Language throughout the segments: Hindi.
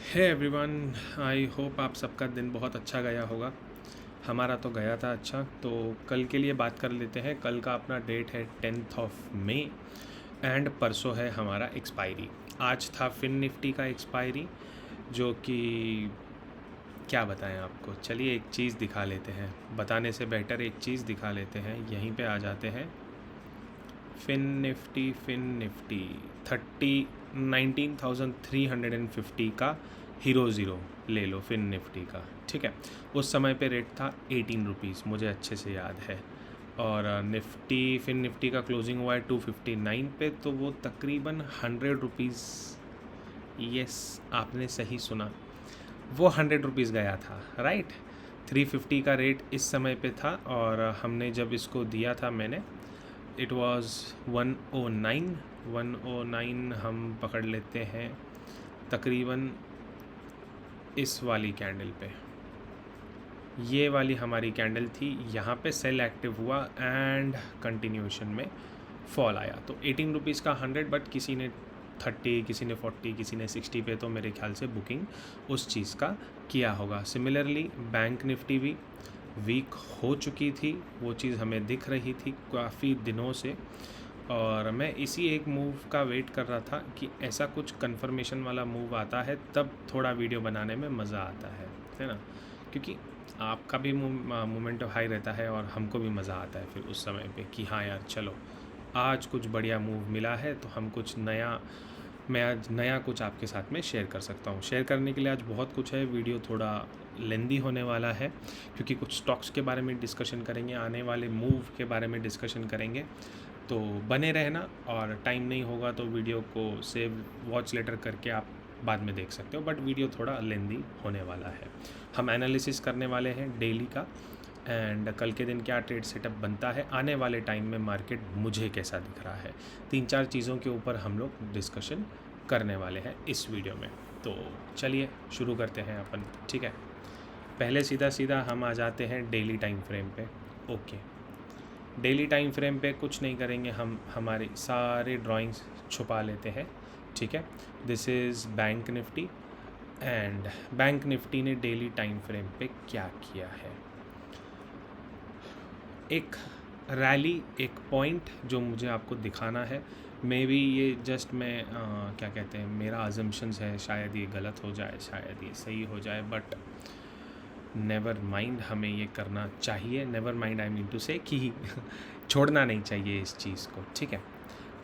हे एवरीवन, आई होप आप सबका दिन बहुत अच्छा गया होगा। हमारा तो गया था अच्छा। तो कल के लिए बात कर लेते हैं। कल का अपना डेट है 10 मई एंड परसों है हमारा एक्सपायरी। आज था फिन निफ्टी का एक्सपायरी, जो कि क्या बताएं आपको। चलिए एक चीज़ दिखा लेते हैं, बताने से बेटर एक चीज़ दिखा लेते हैं। यहीं पे आ जाते हैं। फिन निफ्टी 19,350 का हीरो ज़ीरो ले लो फिन निफ्टी का। ठीक है, उस समय पे रेट था 18 रुपीज़, मुझे अच्छे से याद है। और फिन निफ्टी का क्लोजिंग हुआ है 259 पे, तो वो तकरीबन 100 रुपीज़। यस, आपने सही सुना, वो 100 रुपीज़ गया था, राइट। 350 का रेट इस समय पे था, और हमने जब इसको दिया था मैंने, इट वाज 109 हम पकड़ लेते हैं तकरीबन इस वाली कैंडल पे। ये वाली हमारी कैंडल थी, यहाँ पे सेल एक्टिव हुआ एंड कंटिन्यूएशन में फॉल आया। तो 18 रुपीज़ का 100, बट किसी ने 30, किसी ने 40, किसी ने 60 पे तो मेरे ख्याल से बुकिंग उस चीज़ का किया होगा। सिमिलरली बैंक निफ्टी भी वीक हो चुकी थी, वो चीज़ हमें दिख रही थी काफ़ी दिनों से, और मैं इसी एक मूव का वेट कर रहा था कि ऐसा कुछ कंफर्मेशन वाला मूव आता है तब थोड़ा वीडियो बनाने में मज़ा आता है ना। क्योंकि आपका भी मोमेंट हाई रहता है और हमको भी मज़ा आता है फिर उस समय पे कि हाँ यार चलो आज कुछ बढ़िया मूव मिला है, तो हम कुछ नया, मैं आज नया कुछ आपके साथ में शेयर कर सकता हूँ। शेयर करने के लिए आज बहुत कुछ है, वीडियो थोड़ा लेंदी होने वाला है क्योंकि कुछ स्टॉक्स के बारे में डिस्कशन करेंगे, आने वाले मूव के बारे में डिस्कशन करेंगे। तो बने रहना, और टाइम नहीं होगा तो वीडियो को सेव वॉच लेटर करके आप बाद में देख सकते हो, बट वीडियो थोड़ा लेंदी होने वाला है। हम एनालिसिस करने वाले हैं डेली का, एंड कल के दिन क्या ट्रेड सेटअप बनता है, आने वाले टाइम में मार्केट मुझे कैसा दिख रहा है, 3-4 चीज़ों के ऊपर हम लोग डिस्कशन करने वाले हैं इस वीडियो में। तो चलिए शुरू करते हैं अपन। ठीक है, पहले सीधा सीधा हम आ जाते हैं डेली टाइम फ्रेम पे। ओके, डेली टाइम फ्रेम पे कुछ नहीं करेंगे, हम हमारे सारे ड्राइंग्स छुपा लेते हैं। ठीक है, this is bank Nifty, and bank Nifty ने डेली टाइम फ्रेम पे क्या किया है। एक रैली, एक पॉइंट जो मुझे आपको दिखाना है। मे बी ये जस्ट मैं क्या कहते हैं, मेरा अजम्पशंस है, शायद ये गलत हो जाए, शायद ये सही हो जाए, बट नेवर माइंड, हमें ये करना चाहिए। Never mind, I mean to say कि छोड़ना नहीं चाहिए इस चीज़ को। ठीक है,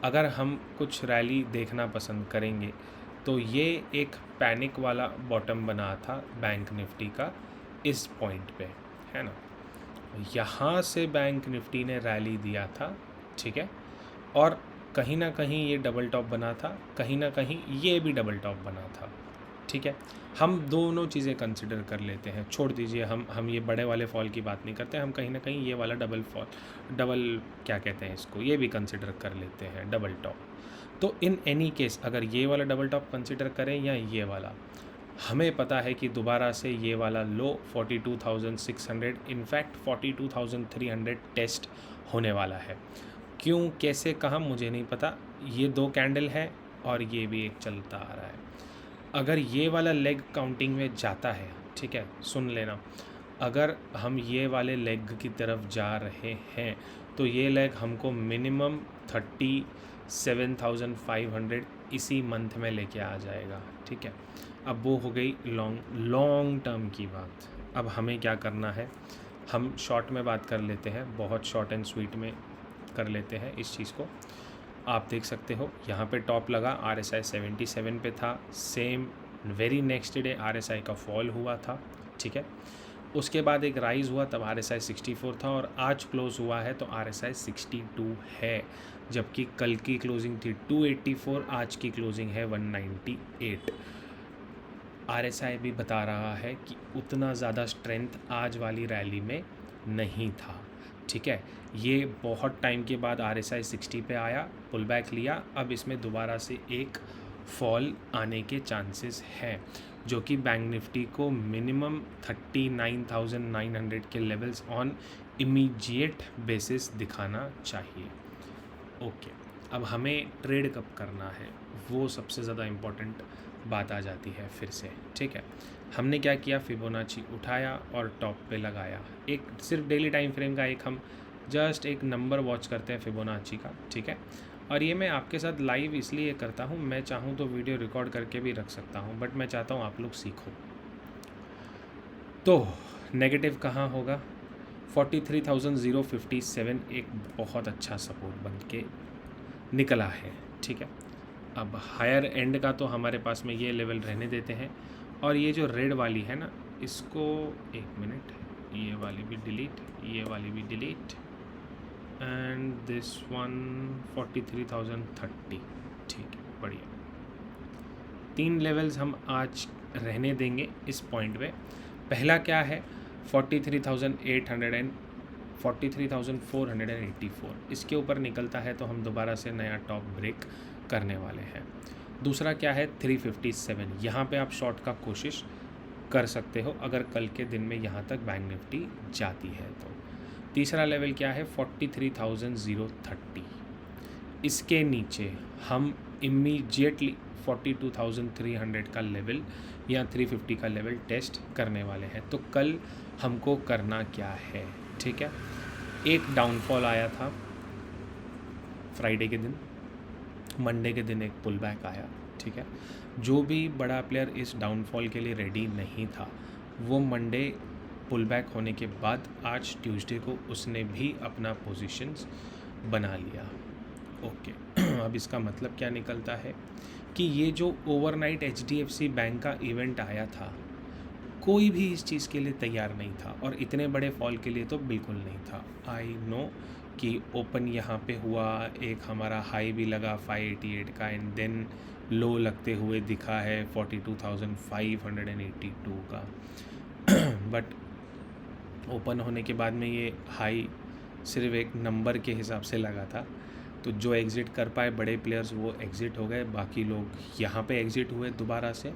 अगर हम कुछ रैली देखना पसंद करेंगे तो ये एक पैनिक वाला बॉटम बना था बैंक निफ्टी का इस पॉइंट पे, है ना। यहाँ से बैंक निफ्टी ने रैली दिया था, ठीक है, और कहीं ना कहीं ये डबल टॉप बना था, कहीं ना कहीं ये भी डबल टॉप बना था। ठीक है, हम दोनों चीज़ें कंसिडर कर लेते हैं, छोड़ दीजिए, हम ये बड़े वाले फॉल की बात नहीं करते, हम कहीं ना कहीं ये वाला डबल क्या कहते हैं इसको, ये भी कंसिडर कर लेते हैं, डबल टॉप। तो इन एनी केस अगर ये वाला डबल टॉप कंसिडर करें या ये वाला, हमें पता है कि दोबारा से ये वाला लो 42,600, इनफैक्ट 42,300 टेस्ट होने वाला है। क्यों, कैसे, कहाँ, मुझे नहीं पता। ये दो कैंडल है और ये भी एक चलता आ रहा है। अगर ये वाला लेग काउंटिंग में जाता है, ठीक है, सुन लेना, अगर हम ये वाले लेग की तरफ जा रहे हैं तो ये लेग हमको मिनिमम 37,500 इसी मंथ में लेके आ जाएगा। ठीक है, अब वो हो गई लॉन्ग टर्म की बात। अब हमें क्या करना है, हम शॉर्ट में बात कर लेते हैं, बहुत शॉर्ट एंड स्वीट में कर लेते हैं इस चीज़ को। आप देख सकते हो यहाँ पे टॉप लगा, RSI 77 पे था, same very next day RSI का फॉल हुआ था। ठीक है, उसके बाद एक राइज़ हुआ, तब RSI 64 था, और आज क्लोज़ हुआ है तो RSI 62 है, जबकि कल की क्लोजिंग थी 284, आज की क्लोजिंग है 198। RSI भी बता रहा है कि उतना ज़्यादा स्ट्रेंथ आज वाली रैली में नहीं था। ठीक है, ये बहुत टाइम के बाद RSI 60 पे आया, पुल बैक लिया, अब इसमें दोबारा से एक फॉल आने के चांसेस हैं, जो कि बैंक निफ्टी को मिनिमम 39,900 के लेवल्स ऑन इमीडिएट बेसिस दिखाना चाहिए। ओके, अब हमें ट्रेड कब करना है वो सबसे ज़्यादा इम्पोर्टेंट बात आ जाती है फिर से। ठीक है, हमने क्या किया, फिबोनाची उठाया और टॉप पे लगाया। एक सिर्फ डेली टाइम फ्रेम का एक हम जस्ट एक नंबर वॉच करते हैं फिबोनाची का। ठीक है, और ये मैं आपके साथ लाइव इसलिए करता हूँ, मैं चाहूँ तो वीडियो रिकॉर्ड करके भी रख सकता हूँ, बट मैं चाहता हूँ आप लोग सीखो। तो नेगेटिव कहाँ होगा, 43,057 एक बहुत अच्छा सपोर्ट बन के निकला है। ठीक है, अब हायर एंड का तो हमारे पास में ये लेवल रहने देते हैं, और ये जो रेड वाली है ना, इसको एक मिनट, ये वाली भी डिलीट, ये वाली भी डिलीट, एंड दिस वन 43,030। ठीक है, बढ़िया। 3 लेवल्स हम आज रहने देंगे इस पॉइंट पे। पहला क्या है, 43,484, इसके ऊपर निकलता है तो हम दोबारा से नया टॉप ब्रेक करने वाले हैं। दूसरा क्या है, 357, यहाँ पे आप शॉर्ट का कोशिश कर सकते हो अगर कल के दिन में यहाँ तक बैंक निफ्टी जाती है तो। तीसरा लेवल क्या है, 43,030, इसके नीचे हम इमीडिएटली 42,300 का लेवल या 350 का लेवल टेस्ट करने वाले हैं। तो कल हमको करना क्या है, ठीक है, एक डाउनफॉल आया था फ्राइडे के दिन, मंडे के दिन एक पुल बैक आया। ठीक है, जो भी बड़ा प्लेयर इस डाउनफॉल के लिए रेडी नहीं था, वो मंडे पुल बैक होने के बाद आज ट्यूसडे को उसने भी अपना पोजीशंस बना लिया। ओके, अब इसका मतलब क्या निकलता है कि ये जो ओवरनाइट HDFC बैंक का इवेंट आया था, कोई भी इस चीज़ के लिए तैयार नहीं था, और इतने बड़े फॉल के लिए तो बिल्कुल नहीं था। आई नो कि ओपन यहाँ पे हुआ, एक हमारा हाई भी लगा 588 का, एंड देन लो लगते हुए दिखा है 42,582 का, बट ओपन होने के बाद में ये हाई सिर्फ एक नंबर के हिसाब से लगा था। तो जो एग्ज़िट कर पाए बड़े प्लेयर्स वो एग्ज़िट हो गए, बाकी लोग यहाँ पे एग्ज़िट हुए दोबारा से।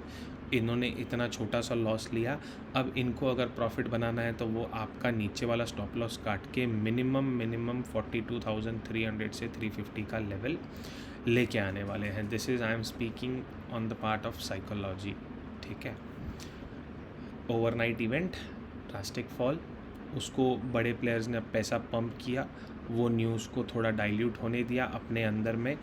इन्होंने इतना छोटा सा लॉस लिया, अब इनको अगर प्रॉफिट बनाना है तो वो आपका नीचे वाला स्टॉप लॉस काट के मिनिमम 42,300 से 350 का लेवल लेके आने वाले हैं। This is I am speaking on the part of psychology. ठीक है, ओवरनाइट इवेंट, ड्रास्टिक फॉल, उसको बड़े प्लेयर्स ने पैसा पंप किया, वो न्यूज़ को थोड़ा डाइल्यूट होने दिया, अपने अंदर में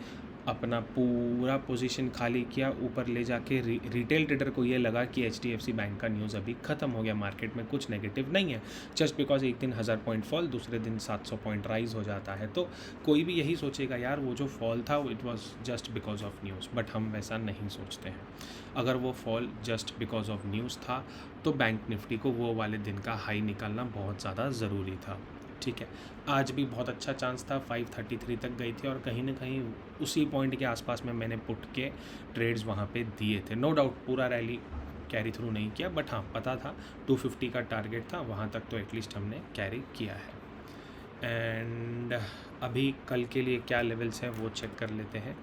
अपना पूरा पोजीशन खाली किया, ऊपर ले जाके रिटेल ट्रेडर को ये लगा कि HDFC बैंक का न्यूज़ अभी ख़त्म हो गया, मार्केट में कुछ नेगेटिव नहीं है, जस्ट बिकॉज एक दिन 1000 पॉइंट फॉल, दूसरे दिन 700 पॉइंट राइज हो जाता है, तो कोई भी यही सोचेगा यार वो जो फॉल था it was just because of news. But हम वैसा नहीं सोचते हैं। अगर वो fall just because of news था तो बैंक निफ्टी को वो वाले दिन का हाई निकालना बहुत ज़्यादा ज़रूरी था। ठीक है, आज भी बहुत अच्छा चांस था, 533 तक गई थी, और कहीं ना कहीं उसी पॉइंट के आसपास में मैंने पुट के ट्रेड्स वहाँ पे दिए थे। नो डाउट पूरा रैली कैरी थ्रू नहीं किया, बट हाँ पता था 250 का टारगेट था, वहाँ तक तो एटलीस्ट हमने कैरी किया है। एंड अभी कल के लिए क्या लेवल्स हैं वो चेक कर लेते हैं।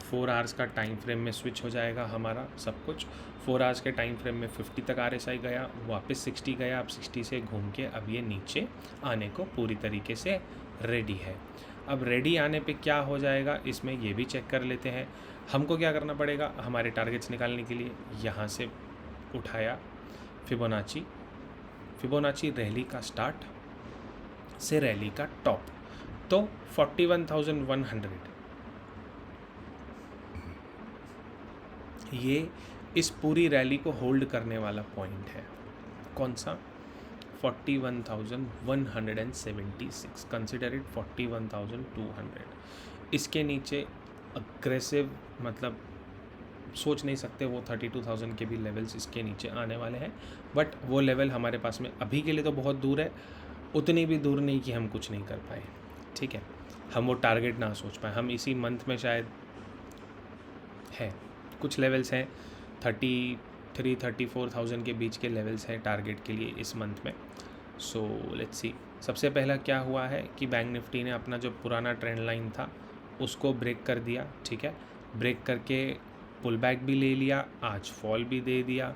4 आवर्स का टाइम फ्रेम में स्विच हो जाएगा हमारा सब कुछ। 4 आवर्स के टाइम फ्रेम में 50 तक RSI गया, वापस 60 गया, अब 60 से घूम के अब ये नीचे आने को पूरी तरीके से रेडी है। अब रेडी आने पे क्या हो जाएगा इसमें ये भी चेक कर लेते हैं। हमको क्या करना पड़ेगा हमारे टारगेट्स निकालने के लिए, यहाँ से उठाया फिबोनाची रैली का स्टार्ट से रैली का टॉप, तो 41,100 ये इस पूरी रैली को होल्ड करने वाला पॉइंट है। कौन सा, 41,176, कंसिडर इट 41,200। इसके नीचे अग्रेसिव मतलब सोच नहीं सकते, वो 32,000 के भी लेवल्स इसके नीचे आने वाले हैं, बट वो लेवल हमारे पास में अभी के लिए तो बहुत दूर है, उतनी भी दूर नहीं कि हम कुछ नहीं कर पाए। ठीक है, हम वो टारगेट ना सोच पाए। हम इसी मंथ में शायद है कुछ लेवल्स हैं 33-34,000 के बीच के लेवल्स हैं टारगेट के लिए इस मंथ में। सो लेट्स सी, सबसे पहला क्या हुआ है कि बैंक निफ्टी ने अपना जो पुराना ट्रेंड लाइन था उसको ब्रेक कर दिया। ठीक है, ब्रेक करके पुल बैक भी ले लिया, आज फॉल भी दे दिया,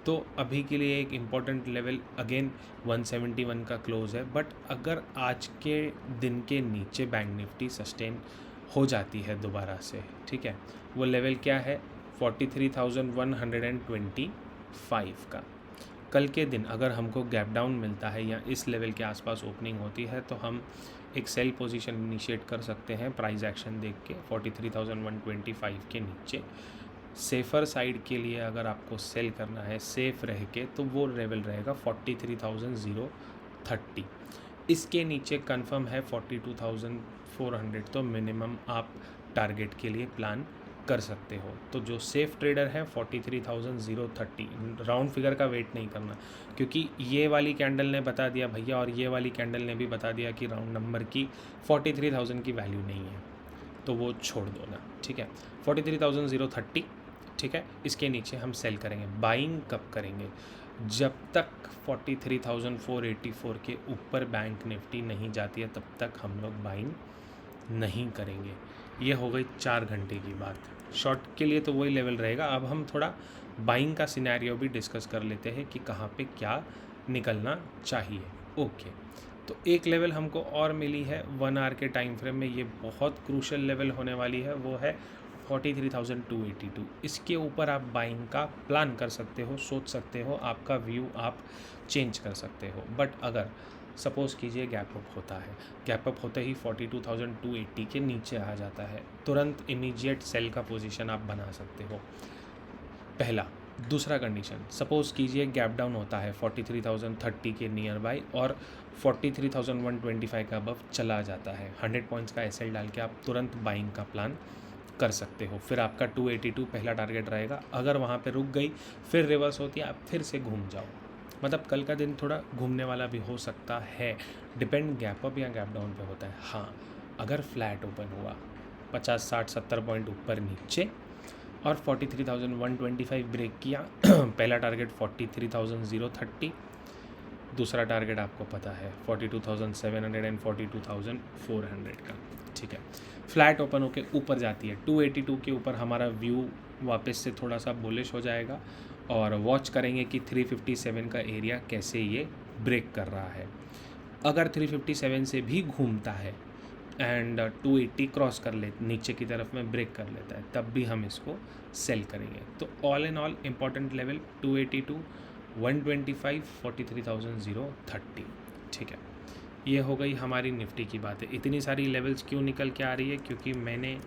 तो अभी के लिए एक इम्पॉर्टेंट लेवल अगेन 171 का क्लोज है। बट अगर आज के दिन के नीचे बैंक निफ्टी सस्टेन हो जाती है दोबारा से, ठीक है, वो लेवल क्या है 43,125 का। कल के दिन अगर हमको गैप डाउन मिलता है या इस लेवल के आसपास ओपनिंग होती है तो हम एक सेल पोजीशन इनिशिएट कर सकते हैं प्राइस एक्शन देख के 43,125 के नीचे। सेफ़र साइड के लिए अगर आपको सेल करना है सेफ रह के तो वो लेवल रहेगा 43,030। इसके नीचे कंफर्म है 42,400, तो मिनिमम आप टारगेट के लिए प्लान कर सकते हो। तो जो सेफ ट्रेडर है 43,030, राउंड फिगर का वेट नहीं करना, क्योंकि ये वाली कैंडल ने बता दिया भैया और ये वाली कैंडल ने भी बता दिया कि राउंड नंबर की 43,000 की वैल्यू नहीं है, तो वो छोड़ दो ना, ठीक है। 43,030, ठीक है। इसके नीचे हम सेल करेंगे। बाइंग कब करेंगे? जब तक 43,484 के ऊपर बैंक निफ्टी नहीं जाती है तब तक हम लोग बाइंग नहीं करेंगे। ये हो गई 4 घंटे की बात। शॉर्ट के लिए तो वही लेवल रहेगा। अब हम थोड़ा बाइंग का सिनेरियो भी डिस्कस कर लेते हैं कि कहाँ पे क्या निकलना चाहिए। ओके, तो एक लेवल हमको और मिली है 1 आवर के टाइम फ्रेम में, ये बहुत क्रूशल लेवल होने वाली है, वो है 43,282। इसके ऊपर आप बाइंग का प्लान कर सकते हो, सोच सकते हो, आपका व्यू आप चेंज कर सकते हो। बट अगर सपोज़ कीजिए गैप अप होता है, गैप अप होते ही 42,280 के नीचे आ जाता है, तुरंत इमीडिएट सेल का पोजीशन आप बना सकते हो, पहला। दूसरा कंडीशन, सपोज़ कीजिए गैप डाउन होता है 43,030 के नियर बाई और 43,125 का अबव चला जाता है, 100 पॉइंट्स का एसएल डाल के आप तुरंत बाइंग का प्लान कर सकते हो। फिर आपका 282 पहला टारगेट रहेगा। अगर वहाँ पे रुक गई फिर रिवर्स होती है, आप फिर से घूम जाओ। मतलब कल का दिन थोड़ा घूमने वाला भी हो सकता है, डिपेंड गैप अप या गैप डाउन पे होता है। हाँ, अगर फ्लैट ओपन हुआ 50, 60, 70 पॉइंट ऊपर नीचे और 43,125 ब्रेक किया, पहला टारगेट 43,030, दूसरा टारगेट आपको पता है 42,700 एंड 42,400 का, ठीक है। फ्लैट ओपन होके ऊपर जाती है 282 के ऊपर, हमारा व्यू वापस से थोड़ा सा बुलिश हो जाएगा और वॉच करेंगे कि 357 का एरिया कैसे ये ब्रेक कर रहा है। अगर 357 से भी घूमता है एंड 280 क्रॉस कर ले, नीचे की तरफ में ब्रेक कर लेता है, तब भी हम इसको सेल करेंगे। तो all in all important level 282, 125, 43,030, ठीक है। ये हो गई हमारी निफ्टी की बात है। इतनी सारी लेवल्स क्यों निकल के आ रही है? क्योंकि मैंने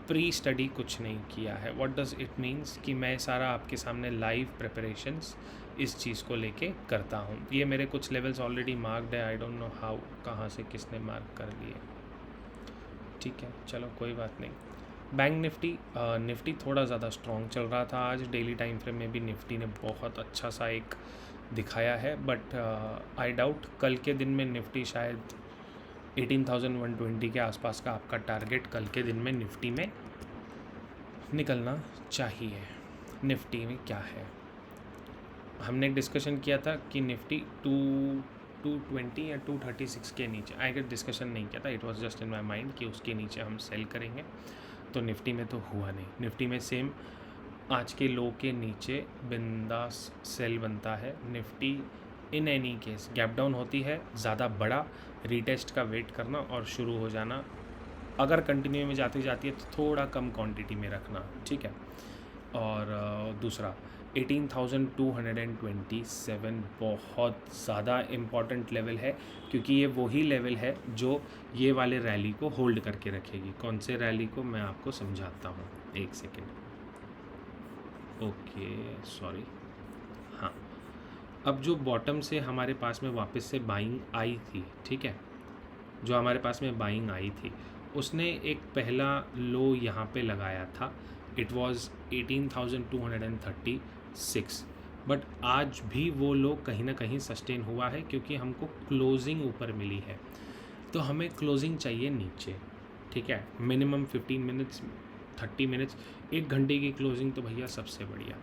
प्री स्टडी कुछ नहीं किया है। व्हाट डज़ इट मीन्स कि मैं सारा आपके सामने लाइव प्रिपरेशंस इस चीज़ को लेके करता हूँ। ये मेरे कुछ लेवल्स ऑलरेडी मार्क्ड है, आई डोंट नो हाउ, कहाँ से किसने मार्क कर लिए, ठीक है, चलो कोई बात नहीं। बैंक निफ्टी थोड़ा ज़्यादा स्ट्रॉन्ग चल रहा था आज। डेली टाइम फ्रेम में भी निफ्टी ने बहुत अच्छा सा एक दिखाया है, बट आई डाउट कल के दिन में निफ्टी शायद 18,120 के आसपास का आपका टारगेट कल के दिन में निफ्टी में निकलना चाहिए। निफ्टी में क्या है, हमने डिस्कशन किया था कि निफ्टी 220 या 236 के नीचे, आई गेट डिस्कशन नहीं किया था, it was just in my mind कि उसके नीचे हम सेल करेंगे। तो निफ्टी में तो हुआ नहीं। निफ्टी में सेम आज के लो के नीचे बिंदास सेल बनता है। Nifty in any case gap down होती है, ज़्यादा बड़ा रीटेस्ट का वेट करना और शुरू हो जाना। अगर कंटिन्यू में जाती है तो थोड़ा कम क्वांटिटी में रखना, ठीक है। और दूसरा 18,227 बहुत ज़्यादा इम्पॉर्टेंट लेवल है, क्योंकि ये वही लेवल है जो ये वाले रैली को होल्ड करके रखेगी। कौन से रैली को मैं आपको समझाता हूँ, एक सेकेंड। ओके सॉरी, हाँ, अब जो बॉटम से हमारे पास में वापस से बाइंग आई थी, ठीक है, जो हमारे पास में बाइंग आई थी उसने एक पहला लो यहाँ पे लगाया था, इट वाज 18,236, बट आज भी वो लो कहीं ना कहीं सस्टेन हुआ है, क्योंकि हमको क्लोजिंग ऊपर मिली है। तो हमें क्लोजिंग चाहिए नीचे, ठीक है, मिनिमम 15 मिनट्स 30 मिनट्स, 1 घंटे की क्लोजिंग तो भैया सबसे बढ़िया।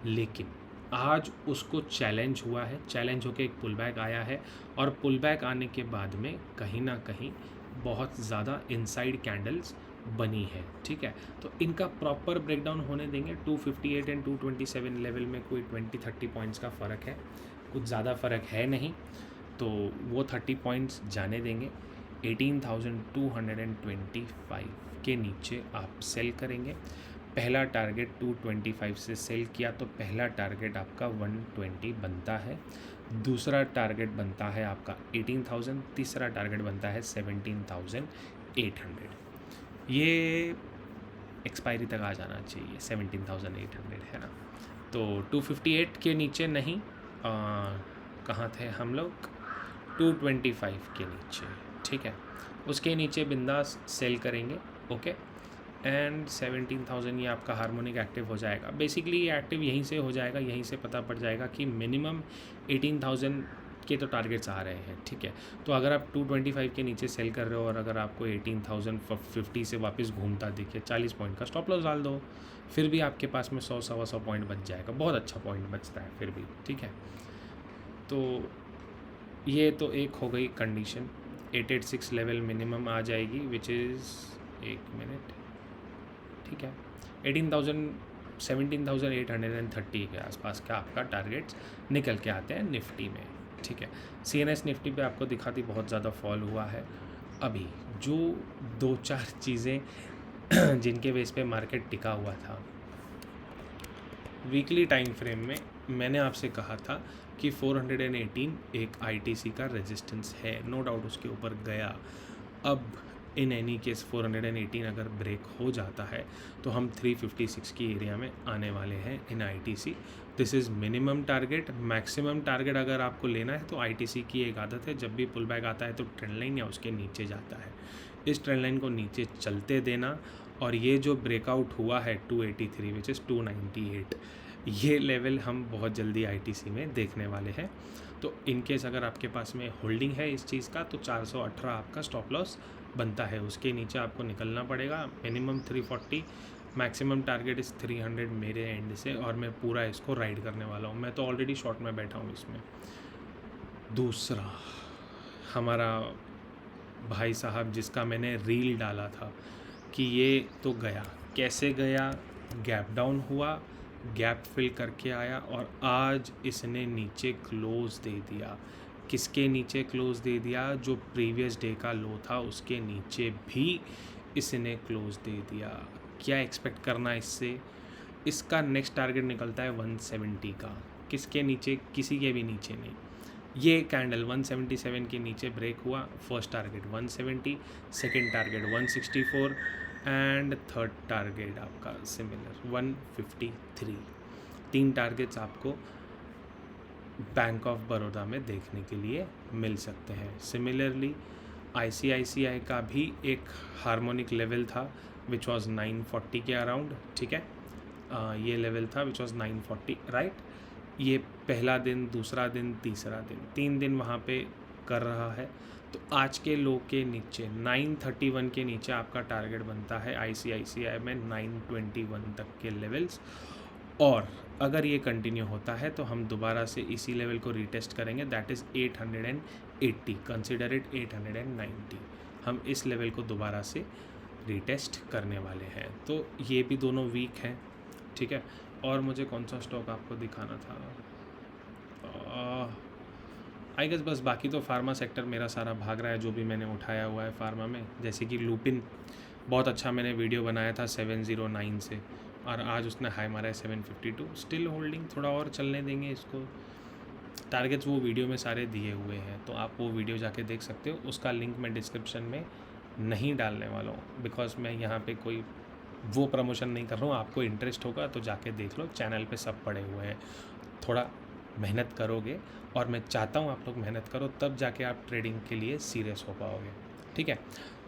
लेकिन आज उसको चैलेंज हुआ है, चैलेंज होके एक पुल बैक आया है, और पुल बैक आने के बाद में कहीं ना कहीं बहुत ज़्यादा इनसाइड कैंडल्स बनी है, ठीक है। तो इनका प्रॉपर ब्रेकडाउन होने देंगे। 258 एंड 227 लेवल में कोई 20-30 पॉइंट्स का फ़र्क है, कुछ ज़्यादा फ़र्क है नहीं, तो वो 30 पॉइंट्स जाने देंगे। 18,225 के नीचे आप सेल करेंगे। पहला टारगेट 225 से सेल किया तो पहला टारगेट आपका 120 बनता है, दूसरा टारगेट बनता है आपका 18,000, तीसरा टारगेट बनता है 17,800। ये एक्सपायरी तक आ जाना चाहिए 17,800 है ना। तो 258 के नीचे नहीं, कहाँ थे हम लोग, 225 के नीचे, ठीक है, उसके नीचे बिंदास सेल करेंगे। ओके, एंड 17,000 ये आपका हार्मोनिक एक्टिव हो जाएगा। बेसिकली ये एक्टिव यहीं से हो जाएगा, यहीं से पता पड़ जाएगा कि मिनिमम 18,000 के तो टारगेट्स आ रहे हैं, ठीक है। तो अगर आप 225 के नीचे सेल कर रहे हो और अगर आपको 18,050 से वापस घूमता दिखे, 40 पॉइंट का स्टॉप लॉस डाल दो, फिर भी आपके पास में 100-125 पॉइंट बच जाएगा, बहुत अच्छा पॉइंट बचता है फिर भी, ठीक है। तो ये तो एक हो गई कंडीशन। 886 लेवल मिनिमम आ जाएगी, विच इज़, एक मिनट, ठीक है, 17,830 के आसपास का आपका टारगेट्स निकल के आते हैं निफ्टी में, ठीक है। CNS निफ्टी पे आपको दिखाती बहुत ज़्यादा फॉल हुआ है। अभी जो 2-4 चीज़ें जिनके बेस पे मार्केट टिका हुआ था, वीकली टाइम फ्रेम में मैंने आपसे कहा था कि 418 एक ITC का रेजिस्टेंस है, नो डाउट उसके ऊपर गया। अब इन एनी केस 418 अगर ब्रेक हो जाता है तो हम 356 की एरिया में आने वाले हैं इन ITC। This is minimum target. Maximum target अगर आपको लेना है तो ITC की एक आदत है, जब भी पुल बैक आता है तो ट्रेंड लाइन या उसके नीचे जाता है, इस ट्रेंड लाइन को नीचे चलते देना। और ये जो ब्रेकआउट हुआ है 283 विच इज़ 298, ये लेवल हम बहुत जल्दी ITC में देखने वाले हैं। तो इन केस अगर आपके पास में होल्डिंग है इस चीज़ का तो 418 आपका स्टॉप लॉस बनता है, उसके नीचे आपको निकलना पड़ेगा। मिनिमम 340, मैक्सिमम टारगेट इस 300 मेरे एंड से, और मैं पूरा इसको राइड करने वाला हूँ। मैं तो ऑलरेडी शॉर्ट में बैठा हूँ इसमें। दूसरा, हमारा भाई साहब जिसका मैंने रील डाला था कि ये तो गया, कैसे गया, गैप डाउन हुआ, गैप फिल करके आया और आज इसने नीचे क्लोज दे दिया। किसके नीचे क्लोज दे दिया? जो प्रीवियस डे का लो था उसके नीचे भी इसने क्लोज दे दिया। क्या एक्सपेक्ट करना इससे? इसका नेक्स्ट टारगेट निकलता है 170 का। किसके नीचे? किसी के भी नीचे नहीं। ये कैंडल 177 के नीचे ब्रेक हुआ, first target 170, second target 164 and third target आपका सिमिलर 153। 3 टारगेट्स आपको बैंक ऑफ बड़ौदा में देखने के लिए मिल सकते हैं। सिमिलरली ICICI का भी एक हार्मोनिक लेवल था विच वाज 940 के अराउंड, ठीक है। ये लेवल था विच वाज 940, राइट। ये पहला दिन, दूसरा दिन, तीसरा दिन, 3 दिन वहाँ पे कर रहा है। तो आज के लो के नीचे 931 के नीचे आपका टारगेट बनता है ICICI में 921 तक के लेवल्स। और अगर ये कंटिन्यू होता है तो हम दोबारा से इसी लेवल को रीटेस्ट करेंगे, दैट इज़ 880, कंसिडर इट 890। हम इस लेवल को दोबारा से रीटेस्ट करने वाले हैं। तो ये भी दोनों वीक हैं, ठीक है। और मुझे कौन सा स्टॉक आपको दिखाना था? आई गेस बस, बाकी तो फार्मा सेक्टर मेरा सारा भाग रहा है, जो भी मैंने उठाया हुआ है फार्मा में। जैसे कि लुपिन, बहुत अच्छा मैंने वीडियो बनाया था 709 से, और आज उसने हाई मारा है 752। स्टिल होल्डिंग, थोड़ा और चलने देंगे इसको। टारगेट्स वो वीडियो में सारे दिए हुए हैं, तो आप वो वीडियो जाके देख सकते हो। उसका लिंक मैं डिस्क्रिप्शन में नहीं डालने वाला हूँ, बिकॉज मैं यहाँ पे कोई वो प्रमोशन नहीं कर रहा हूँ। आपको इंटरेस्ट होगा तो जाके देख लो, चैनल पे सब पड़े हुए हैं। थोड़ा मेहनत करोगे, और मैं चाहता हूँ आप लोग मेहनत करो, तब जाके आप ट्रेडिंग के लिए सीरियस हो पाओगे, ठीक है।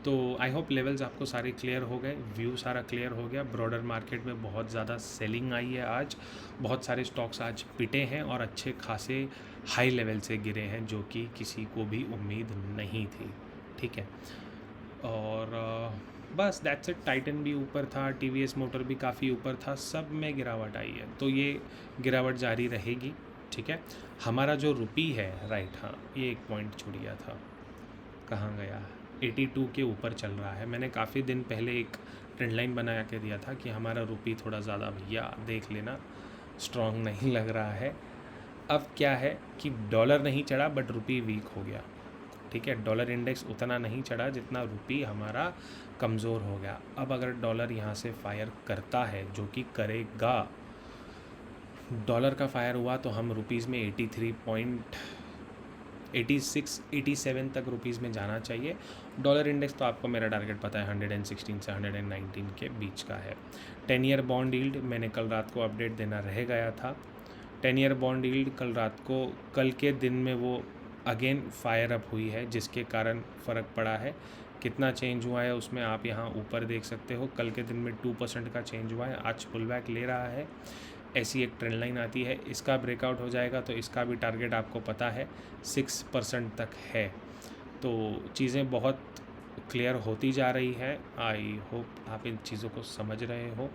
तो आई होप लेवल्स आपको सारे क्लियर हो गए, व्यू सारा क्लियर हो गया। ब्रॉडर मार्केट में बहुत ज़्यादा सेलिंग आई है आज, बहुत सारे स्टॉक्स आज पिटे हैं और अच्छे खासे हाई लेवल से गिरे हैं, जो कि किसी को भी उम्मीद नहीं थी, ठीक है। और बस दैट्स इट। टाइटन भी ऊपर था, TVS मोटर भी काफ़ी ऊपर था, सब में गिरावट आई है, तो ये गिरावट जारी रहेगी, ठीक है। हमारा जो रुपी है, राइट, हाँ, ये एक पॉइंट छूट गया था, कहाँ गया, 82 के ऊपर चल रहा है। मैंने काफ़ी दिन पहले एक ट्रेंड लाइन बना के दिया था कि हमारा रुपी थोड़ा ज़्यादा, भैया देख लेना, स्ट्रॉन्ग नहीं लग रहा है। अब क्या है कि डॉलर नहीं चढ़ा बट रुपी वीक हो गया, ठीक है। डॉलर इंडेक्स उतना नहीं चढ़ा जितना रुपी हमारा कमज़ोर हो गया। अब अगर डॉलर यहाँ से फायर करता है, जो कि करेगा, डॉलर का फायर हुआ तो हम रुपीज़ में 86 87 तक रुपीज़ में जाना चाहिए। डॉलर इंडेक्स तो आपको मेरा टारगेट पता है 116 से 119 के बीच का है। 10 ईयर बॉन्ड यील्ड मैंने कल रात को अपडेट देना रह गया था। 10 ईयर बॉन्ड यील्ड कल रात को, कल के दिन में वो अगेन फायर अप हुई है, जिसके कारण फ़र्क पड़ा है। कितना चेंज हुआ है उसमें आप यहाँ ऊपर देख सकते हो। कल के दिन में 2% का चेंज हुआ है, आज पुल बैक ले रहा है। ऐसी एक ट्रेंड लाइन आती है, इसका ब्रेकआउट हो जाएगा तो इसका भी टारगेट आपको पता है 6% तक है। तो चीज़ें बहुत क्लियर होती जा रही है। आई होप आप इन चीज़ों को समझ रहे हो।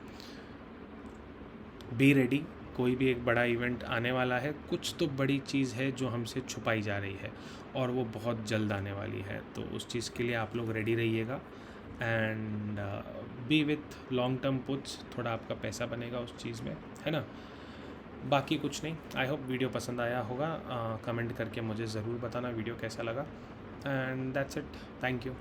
बी रेडी, कोई भी एक बड़ा इवेंट आने वाला है, कुछ तो बड़ी चीज़ है जो हमसे छुपाई जा रही है और वो बहुत जल्द आने वाली है। तो उस चीज़ के लिए आप लोग रेडी रहिएगा and B with long term puts, थोड़ा आपका पैसा बनेगा उस चीज़ में, है ना। बाकी कुछ नहीं। आई होप वीडियो पसंद आया होगा। कमेंट करके मुझे ज़रूर बताना वीडियो कैसा लगा and that's it. Thank you.